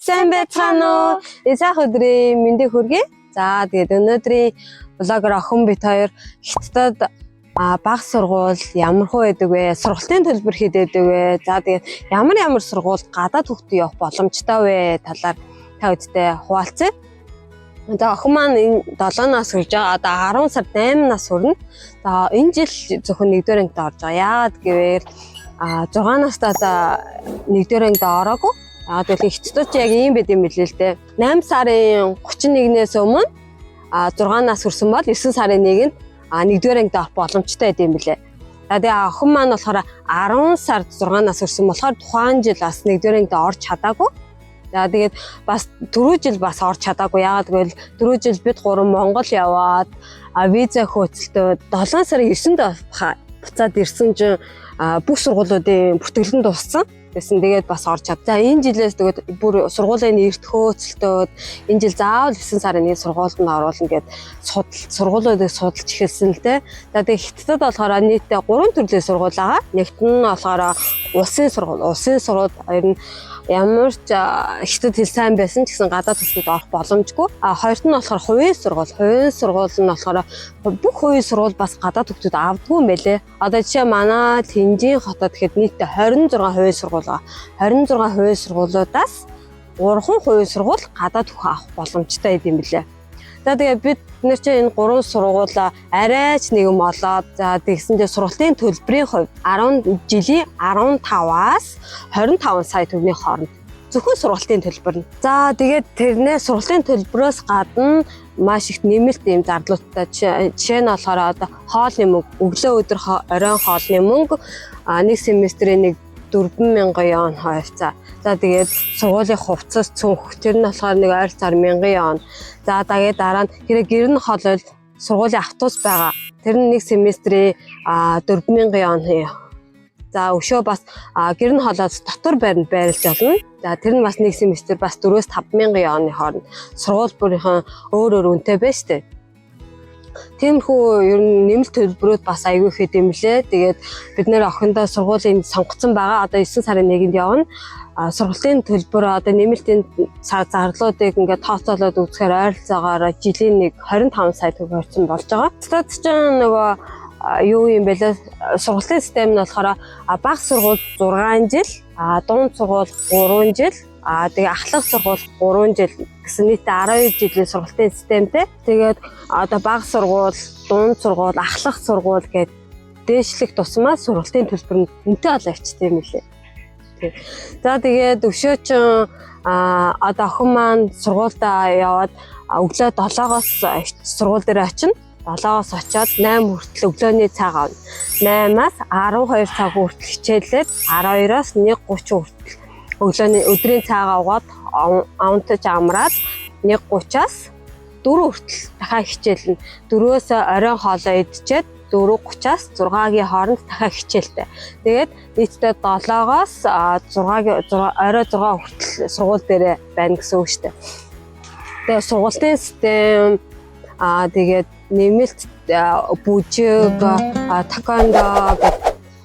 сайн байцгаана уу? Эцэг өдрийн мэндийг хүргэе. За тэгээд өнөөдрийн блогер охин бит хоёр Хятадд бага сургууль ямар хөө байдаг вэ? Сургалтын төлбөр хэд байдаг вэ? За тэгээд ямар сургууль гадаад хүүхдэд явах боломжтой вэ? Талаар та бүдтэй хуваалцъя. За охин маань энэ 7 нас хүрж байгаа. Одоо 10 сард 8 нас хүрнэ. За энэ жил зөвхөн 1-р ангид орж байгаа. Яагаад гэвэл 6 настай одоо 1-р ангид ороогүй. Тэгэл Хятадд яг ийм байд юм билээ л дээ. 8 сарын 31-ээс өмнө 6 нас хүрсэн бол 9 сарын 1-нд 1-р ангид орох боломжтой байд юм билээ. За тэгээ охин маань болохоор 10 сард 6 нас хүрсэн болохоор тухайн жил бас 1-р ангид орж чадаагүй. За тэгээд бас 4 жил бас орж чадаагүй. Яагаад гэвэл 4 жил бид 3 Монгол яваад виза хөөцөлтөө 7 сарын 9-нд буцаад ирсэн чинь бүх сургуулиудын бүртгэлэн дууссан. Тэгээд бас орж чад. За энэ жилээс тэгээд бүр сургуулийн эрт хөөцөлтөөд энэ жил заавал 9 сарын 1 сургуульд нь оруулна гэд сургуулиудыг судалж эхэлсэн л дээ. За тэгээд Хятадд болохоор нийтдээ 3 төрлийн сургууль байгаа. Нэгт нь болохоор улсын сургууль. Улсын сургууль хоёр нь ямар ч Хятад хэл сайн байсан ч гэсэн гадаад төсвөд орох боломжгүй. Хоёрт нь болохоор хувийн сургууль. Хувийн сургууль нь болохоор бүх хувийн сургууль бас гадаад төсвөд авдаггүй юм байлээ. Одоо жишээ манай Тэнжин хотод гэхэд нийтдээ 26 хувийн сургууль байгаа. 26 хувийн сургуулиудаас 3 хувийн сургууль гадаад төх авах боломжтой юм билээ. За тэгээ бид нэр чинь энэ 3 сургуулаа арайч нэгэн олоод за тэгсэндээ сургалтын төлбөрийн хувьд 10 жилийн 15-аас 25 сая төгрөгийн хооронд зөвхөн сургалтын төлбөр нь. За тэгээд тэрнээ сургалтын төлбөрөөс гадна маш их нэмэлт ийм зардалуудтай жишээ нь болохоор одоо хоолны мөнгө өглөө өдөр оройн хоолны мөнгө нэг семестрийн 4,000 вон хойцаа. За тэгээд сургуулийн хувцас цүнх тэр нь болохоор нэг ойролцоогоор 1,000 вон. За тэгээд дараа нь хэрэг гэр нь холол сургуулийн автобус байгаа. Тэр нь нэг семестрийн 4,000 вон. За өшөө бас гэр нь холоод дотор байранд байрлаж олно. За тэр нь бас нэг семестр бас 4-5,000 вон хооронд сургууль бүрийнхэн өөр үнэтэй байна штэ. Тиймэрхүү ер нь нэмэлт төлбөрүүд бас аягүй ихэд юм лээ. Тэгээд бид нэр охиндоо сургуулийн сонгоцсон байгаа. Одоо 9 сарын 1-нд явна. Сургалтын төлбөр одоо нэмэлтийн зарлуудыг ингээд тооцоолоод үзэхээр ойролцоогоор жилийн 25 сая төгрөг орсон болж байгаа. Хятад ч нөгөө юу юм бэ лээ? Сургалтын систем нь болохоор бага сургууль 6 жил, дунд сургууль 3 жил, тэгээ ахлах сургууль 3 жил гэсэн нийтдээ 12 жилийн сургалтын системтэй. Тэгээд одоо бага сургууль, дунд сургууль, ахлах сургууль гэдэг дээшлэх тусмаа сургалтын төлбөр нь үнэтэй бол авчтай юм лээ. За тэгээд өшөөчин одоо охин маань сургуультай яваад өглөө 7-оос сургууль дээр очино. 7-оос очиод 8 хүртэл өглөөний цаг авна. 8-аас 12 цаг хүртэл хичээлээд 12-оос 1:30 хүртэл өдрийн цаг аваад амтаж амраад 1:30-аас 4 хүртэл дахиад хичээлнэ. 4-өөс оройн хоолоо идчихэд 4:30-аас 6-гийн хооронд дахиад хичээлтэй. Тэгээд нийтдээ 7-оос 6-орой 6 хүртэл сургууль дээр байна гэсэн үг шүү дээ. Тэгээд сургуулийн систем тэгээд нэмэлт бүжиг, таквондо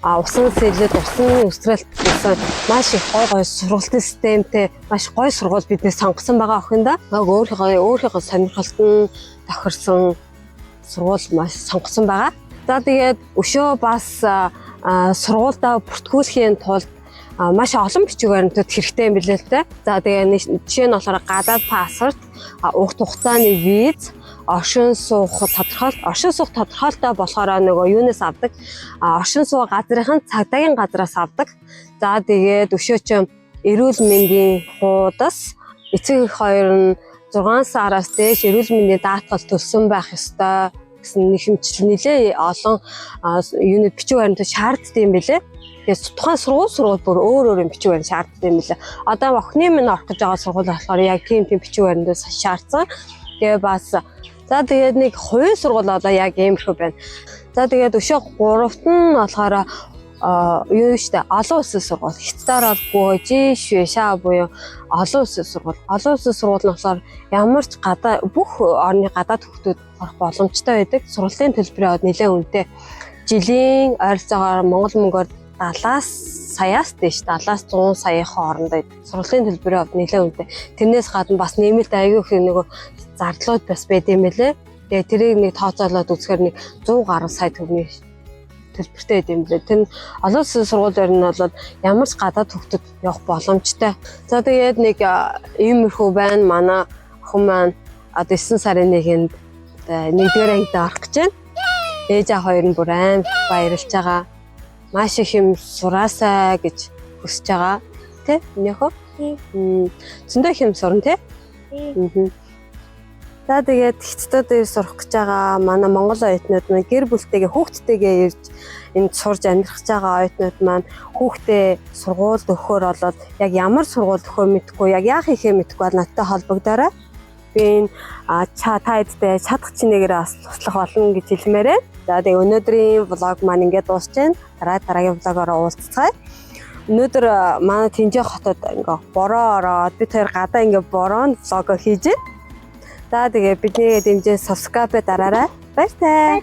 усан сэлэд, усан өсрэлт гэсэн маш их гой сургалтын системтэй маш гой сургууль бидний сонгосон байгаа охиндоо. Өөрийнхөө сонирхолтой тохирсон сургууль маш сонгосон байгаа. За тэгээд өшөө бас сургуультай бүртгүүлэхийн тулд маш олон бичиг баримтууд хэрэгтэй юм билээ л дээ. За тэгээд жишээ нь болохоор гадаад паспорт, уг хугацааны виз, оршин суух тодорхойлолтой болохоор нөгөө юунаас авдаг? Оршин суух газрын цагдаагийн газраас авдаг. За тэгээд өшөөч эрүүл мэндийн хуудас эцэг эх хоёр нь 6 сараас дээш эрүүл мэндийн даатгал төлсөн байх ёстой гэсэн нэхэмжил нэлээ олон юуны бичиг баримтууд шаарддаг юм билээ. Тэгээд тухайн сургууль бүр өөр бичиг баримт шаарддаг юм билээ. Одоо охины минь орох гэж байгаа сургууль болохоор яг тийм бичиг баримтууд шаардсан. Тэгээ бас за тэгээд нэг хувийн сургууль одоо яг иймэрхүү байна. За тэгээд өшөө 3-т нь болохоор юу штэ олон улсын сургууль. Хятадаар бол Жишвэша буюу олон улсын сургууль. Олон улсын сургууль нь болохоор ямар ч бүх орны гадаад хүүхдүүд орох боломжтой байдаг. Сургалтын төлбөрөө нэлээд үнэтэй. Жилийн ойролцоогоор Монгол мөнгөөр 70-аас саяас дээш 70-аас 100 саяын хоорондоо сургуулийн төлбөрийн хувьд нэлээд үнэтэй. Тэрнээс гадна бас нэмэлт аягүй их нөгөө зардлууд бас байд юм байлээ. Тэгээ тэрийг нэг тооцоолоод үзэхээр нэг 100 гаруй сая төгрөгийн төлбөртэй байд юм лээ. Тэр нь олон улсын сургуулиуд нь бол ямар ч гадаад хөгтөд явах боломжтой. За тэгээд нэг иймэрхүү байна. Манай охин маань одоо 9 сарын 1-нд 1-р ангид орох гэж байна. Ээж аав хоёр нь бүр аим баярлж байгаа. Маш их юм сураасаа гэж хүсэж байгаа. Тэ? Нөхөө? Зөндөө их юм сурна тэ? За тэгээд хятадд сурах гэж байгаа манай Монгол оюутнууд маань гэр бүлтэйгээ хүүхдтэйгээ ирж энд сурж амьдрах гэж байгаа оюутнууд маань хүүхдээ сургуульд өгөхөөр болоод яг ямар сургуульд өгөхөө мэдэхгүй яг яах ихээ мэдэхгүй бол надтай холбогдоорой. Би энэ та эдтэй чадах чинээгээр бас туслах болно гэж хэлмээр байна. За тэгээд өнөөдрийн влог маань ингээд дуусч байна. Дараагийн влогоор уулзцгаая. Өнөөдөр манай Тэнжээ хотод ингээ бороо ороод бид хоёр гадаа ингээ бороонд влог хийж байна. За тэгээ бидний дэмжээ subscribe дараарай. Баяртай.